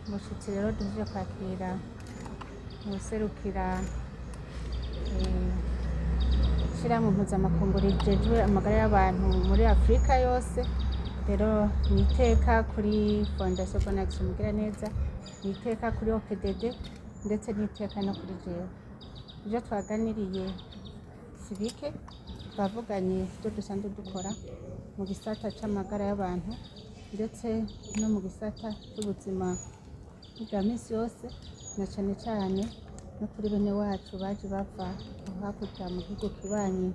umushyitsi rero duje kwakira userukira ishyirahamwe mpuzamakungu rijejwe amagara y'abantu muri Afrika yose. Rero ni iteka kuri Fondation Connection Mugiraneza, ni iteka kuri OPDD ndetse n'iteka no kuri jewe. Ibyo twaganiriye sibike, twavuganye ibyo dusanzwe dukora mu gisata c'amagara y'abantu ndetse no mu gisata cy'ubuzima bwa misi yose, na cyane cyane no kuri bene wacu baje bava hakurya mu gihugu kibanyi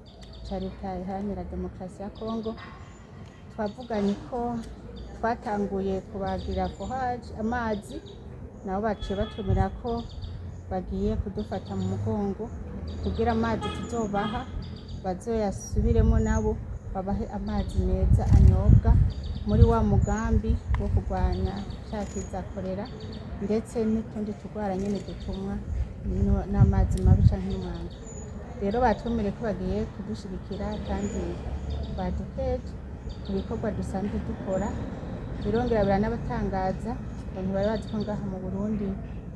ca leta iharanira demokarasi ya Kongo. Twavuganye ko twatanguye kubagira forage amazi, nabo baciye batumira ko bagiye kudufata mu mugongo kugira amazi tuzobaha bazoyasubiremo nabo babahe amazi meza anyobwa muri wa mugambi wo kurwanya cya kiza korera ndetse n'utundi turwara nyene dutumwa n'amazi mabi canke n'umwanda. Rero batumire ko bagiye kudushigikira kandi badukeje mu bikorwa dusanzwe dukora. Birongera biranabatangaza, abantu bari bazi ko ngaha mu Burundi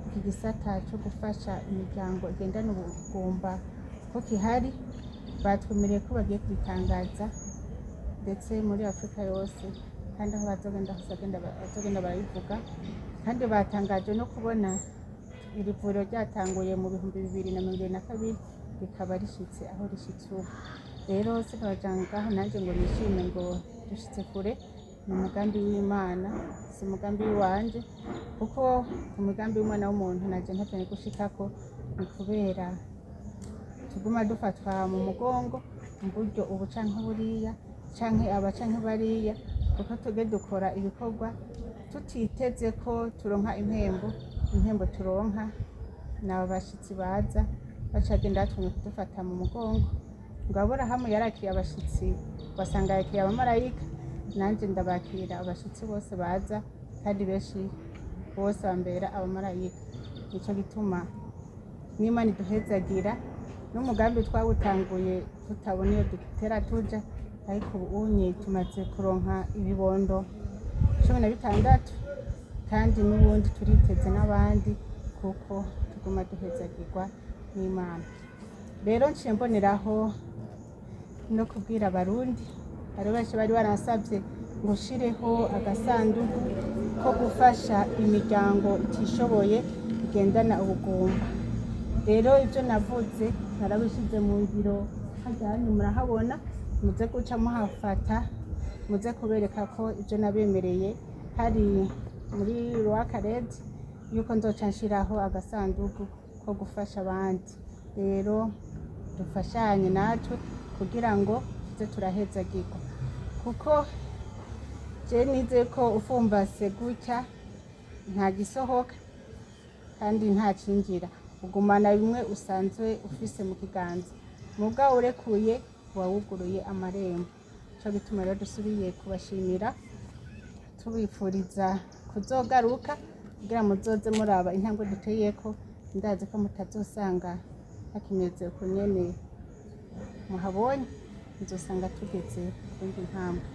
iki gisata cyo gufasha imiryango igendana ubugumba ko kihari. Batwumiriye ko bagiye kubitangaza ndetse muri Afrika yose, kandi aho bazogenda barabivuga. Kandi batangaje no kubona iri vuriro ryatanguye mu 2022 rikaba rishitse aho rishitse ubu. Rero sinabajanga nanjye ngo nishime ngo dushitse kure. Ni umugambi w'Imana, si umugambi wanje, kuko umugambi w'Imana w'umuntu naje ntakeneye gushikako. Ni kubera tuguma dufatwa mu mugongo mu buryo ubu canke buriya canke aba canke bariya, kuko tuge dukora ibikorwa tutiteze ko turonka impembo turonka nabo bashitsi baza bacagenda batumye kudufata mu mugongo. Ngo Aburahamu yarakiriye abashitsi basanga yakiriye abamarayika, nanje ndabakira abashitsi bose baza, kandi benshi bose bambera abamarayika. Nico gituma n'Imana iduhezagira n'umugambi twawutanguye tutabona iyo dutera tuja, ariko ubu unye tumaze kuronka ibibondo 16 kandi n'ubundi turiteze n'abandi, kuko tuguma duhezagirwa n'Imana. Rero nciye mboneraho no kubwira abarundi, hari benshi bari barasabye ngo shireho agasanduku ko gufasha imiryango itishoboye igendana ubugumba. Rero ibyo navuze narabishize mu ngiro, hajyanye murahabona, muze guca muhafata, muze kubereka ko ibyo nabemereye hari muri Rwakarede yuko nzoca nshiraho agasanduku ko gufasha abandi. Rero dufashanye natwe kugira ngo tuze turahezagirwa, kuko je nize ko ufumbase gutya nta gisohoka kandi nta cinjira, ugumana bimwe usanzwe ufise mu kiganza, mubwa urekuye wawuguruye amarembo. Cyo gituma rero dusubiye kubashimira, tubifuriza kuzogaruka kugira muzoze muraba intambwe duteyeko. Ndazi ko mutazosanga hakimeze uko nyene muhabonye, muzosanga tugeze ku ntambwe.